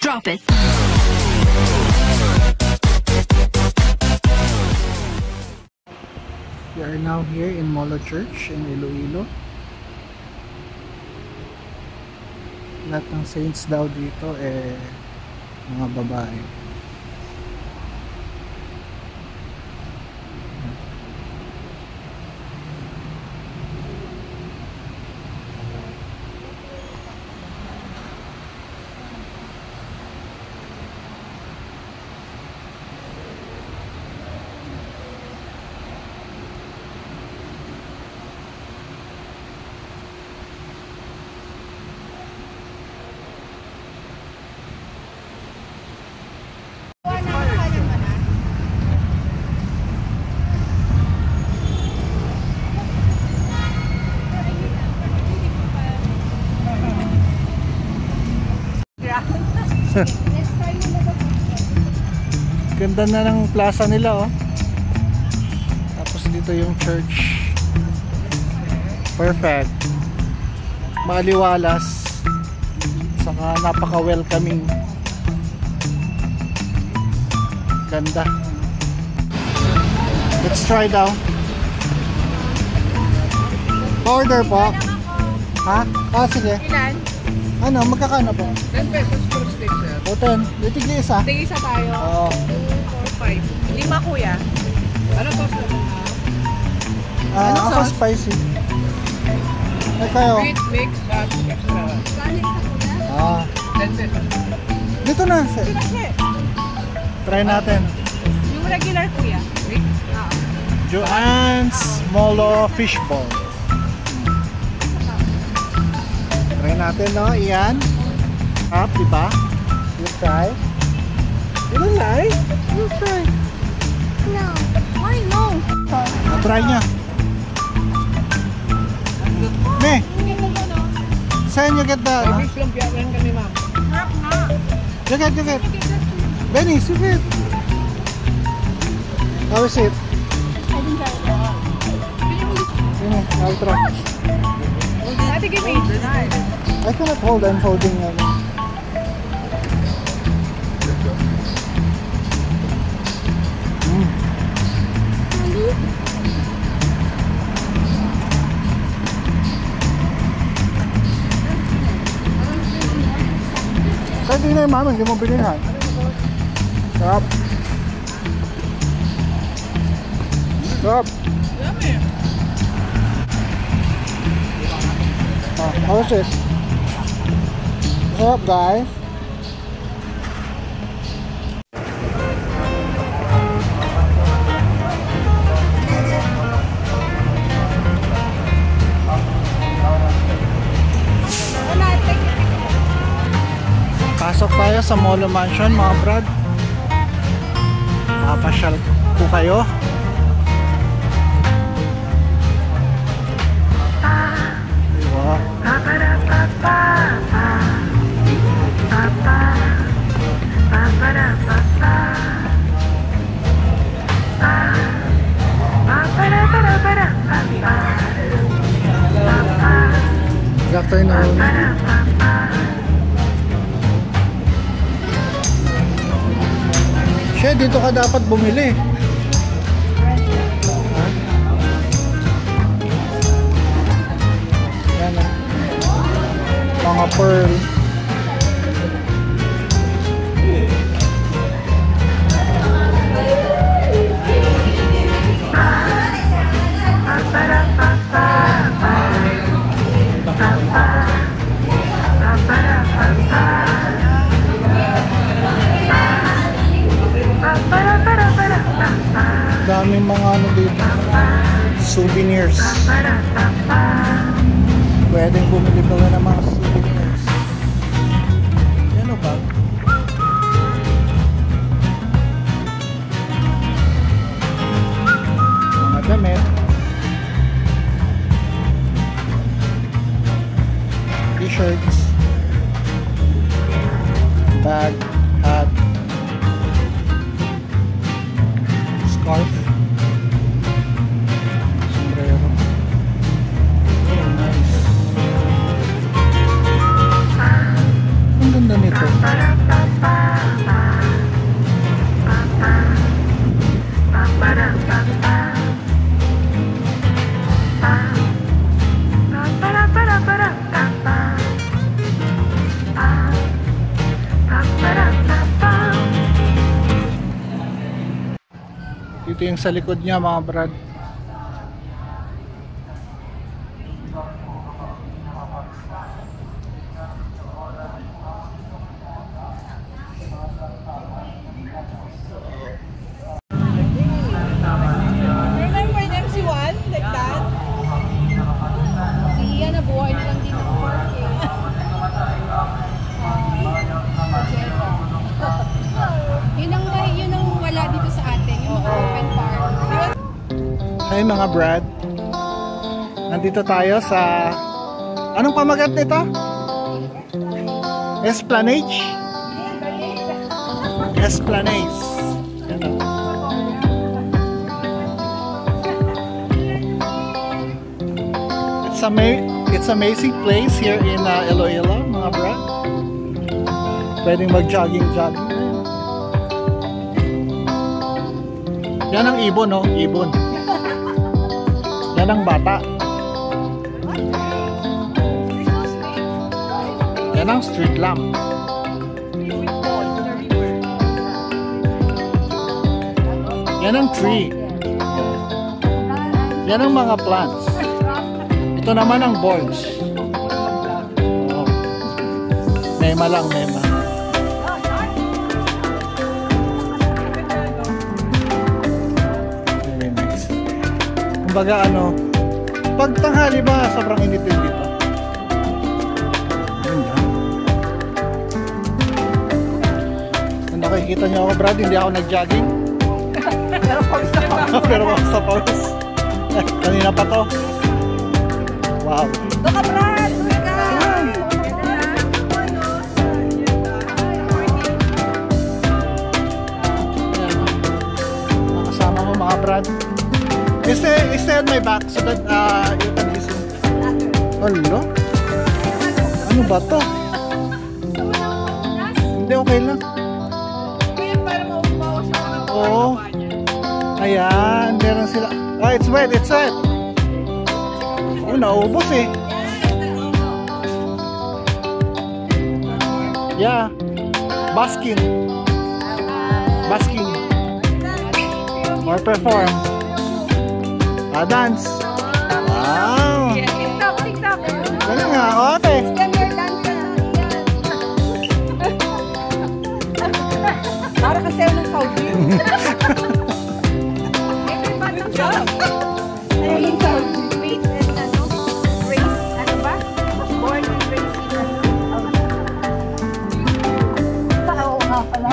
Drop it. We are now here in Molo Church in Iloilo. Lahat ng saints daw dito mga babae. Ganda na ng plaza nila, oh. Tapos dito yung church. Perfect. Maliwalas. Saka napaka-welcoming. Ganda. Let's try daw. Order po. Ha? Sige. Ilan? Ano, magkakano po? 10 pesos per stick, sir. O 10. Litigli isa. Tig-isa tayo. Oo. 2, 4, 5. 5, kuya. Ano to? Ako sauce? spicy. Ay kayo. Sweet mix at extra. 10 pesos. Dito na. Try natin. Yung regular, kuya. Mix? Joanne's Molo Fishball. Try natin, no? Iyan. Up, diba? You try. You don't like? You try. No. Why no? Try niya. Me, saan you get the, no? Mix lang piyakan kami, ma'am. You get. Benny, you get. How is it? I'll try. Ate, give me. I cannot hold. I'm holding. Kahit hindi na yung mama, hindi mo bilihan. Sarap. Sarap. Yummy. How is it? What's up, guys? Pasok tayo sa Molo Mansion, mga brad. Papasyal po kayo. Good afternoon. Siya, dito ka dapat bumili. Yan, mga pearl. Daming mga ano dito, souvenirs. Pwedeng bumili pa ng mga souvenirs. Ano ba? Mga damit, t-shirts, bag, hat, scarf, sombrero. Oh, nice. Ang ganda nito. Ito yung sa likod niya mga brad. Remember the MC1? Like that? Iya, nabuhay na lang din ng park eh. Yun ang wala dito sa atin, yung mga open park. Hey mga brad. Nandito tayo sa... Anong pamagat nito? Esplanade? Esplanade. Yan o. It's amazing place here in Iloilo, mga brad. Pwedeng mag-jogging. Yan ang ibon, no? Ibon. Yan ang bata. Yan ang street lamp. Yan ang tree. Yan ang mga plants. Ito naman ang boards. Oh. Mema lang, mema. Very nice. Kumbaga ano, pag tanghali ba sobrang init din dito? Kung nakikita niyo ako, Brad, hindi ako nag-jogging. Pero pawis na pawis. Kanina pa to. Wow. Doka, Brad! Mga kasama mo, mga Brad. Stay on my back so that you can listen. Hello? Ano ba to? Hindi, okay lang. Oo. Ayan, meron sila. Oh, it's wet, it's wet. Oh, naubos eh. Yeah. Basking. Or perform. Dance. Wow. TikTok. Ganun nga, okay. Para kasi ng Saudi. Good job. Wait, ano? Race, ano ba? Born and raised in ano? Oo nga pala.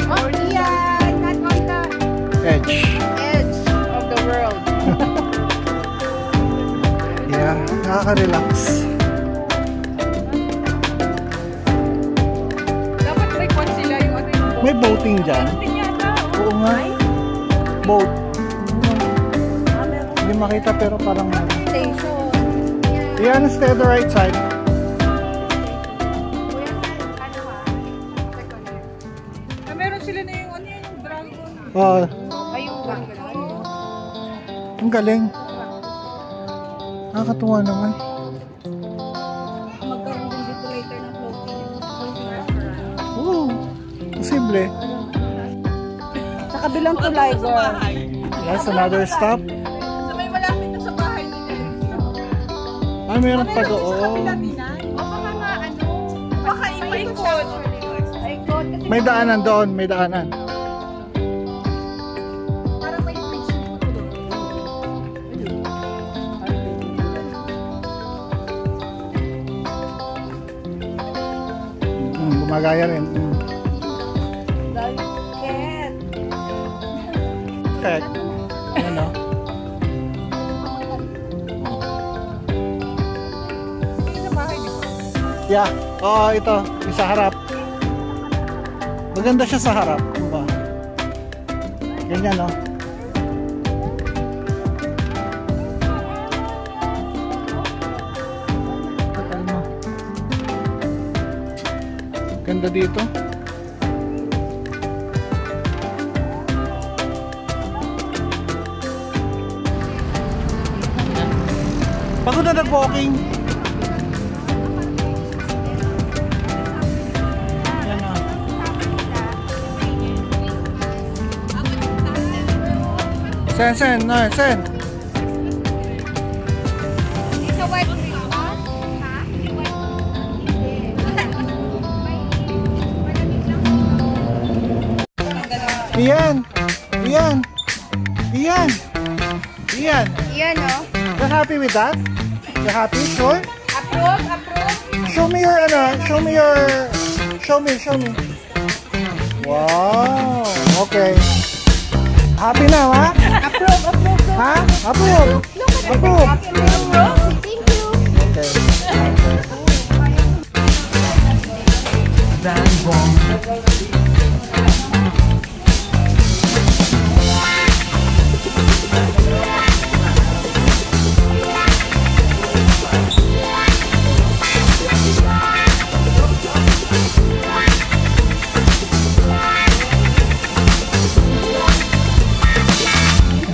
Oh, iyan! Not on the Edge. edge of the world. Yeah, nakaka-relax. Dapat record sila yung ano yung boat. May boating dyan. Oo nga. Boat. Hindi makita pero parang... Station. Yan, stay on the right side. Meron sila na yung ano yung dragon. Oh, Ayun ba? ang galing. Nakakatuwa naman. Magkaroon din dito later ng floating restaurant. Oo, posible. Sa kabilang tulay, Sa bahay. Yes, another stop. Sa may malapit na sa bahay nila. Ah, meron pa Sa doon. kabila Tinay. O baka nga ano. Baka ipaikot. May daanan doon, may daanan. Parang may bridge po doon. Gumagaya rin. Cat. Perfect. Ano? Sa bahay di ba? Yeah. Oo, ito. Yung sa harap. Maganda siya sa harap. Diba? Ganyan, no? Ganda dito. Pagod na nag-walking. Yan o. Sen. No, Sen. It's a white Christmas. Ha? It's a white Ian. Yan, oh. You're happy with that? You're happy? Sure? Approve. Show me your, show me. Wow. Okay. Happy now, ha? Approve. Ha? Approve. Approve. Thank you. Okay.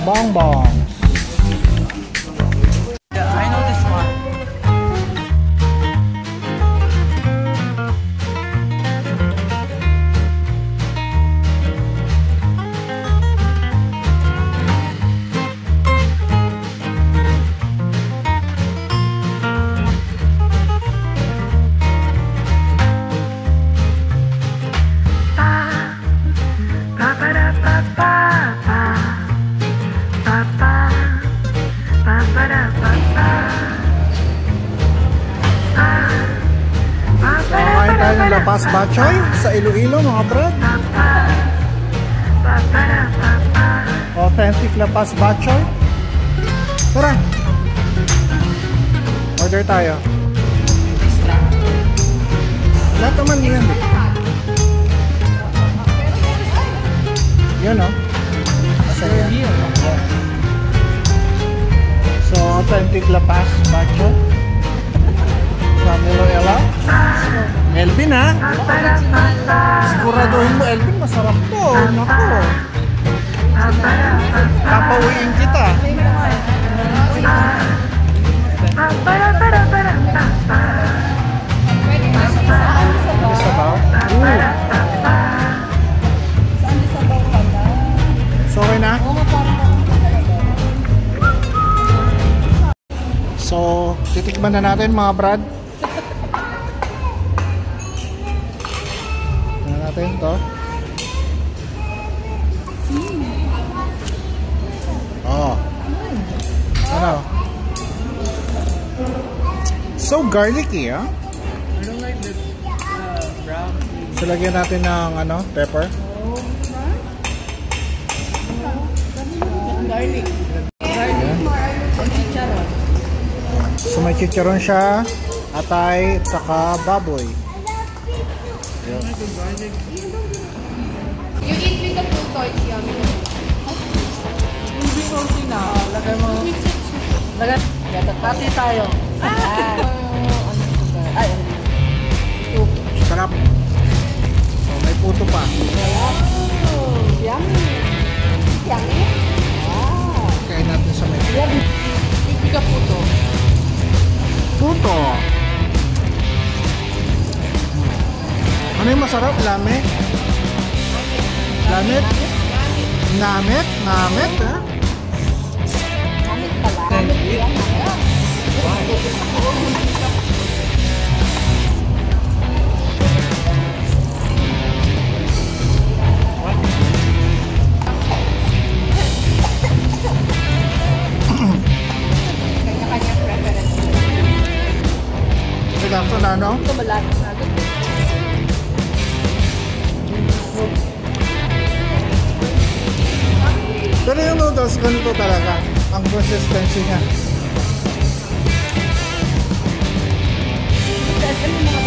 Bonbon. I know this one. Kakain tayo ng Lapas Bachoy sa Iloilo, mga brad. Authentic Lapas Bachoy. Tara. Order tayo. Lahat naman yan. Yun, oh. Asan yan? So, authentic Lapas Bachoy. Samuel Ella. Elvin, ha? Siguraduhin mo, Elvin, masarap to. Naku. Papawiin kita. Isa ba? So, okay na? So, titikman na natin, mga brad. Tingnan natin to. Oh. Ano? So garlicky, ah. I don't like this brown. So, lagyan natin ng pepper. Garlic. Ayan. And chicharon. So, may chicharon siya, atay, at saka baboy. Ayan. You eat with the full toys, yummy. Hindi salty na. Lagay mo. Lagay. Tati tayo. Ay, Sarap. So, may puto pa. yummy. Yummy? Kain natin sa may Pipi ka po to. puto. Ano yung masarap? Lame? Lamit? Namit? Namit, ha? Yummy pala. Kanya-kanya preference. Ito na, no? Ito malapit na agad. Pero yung noodles, ganito talaga. Ang consistency niya. Ano mga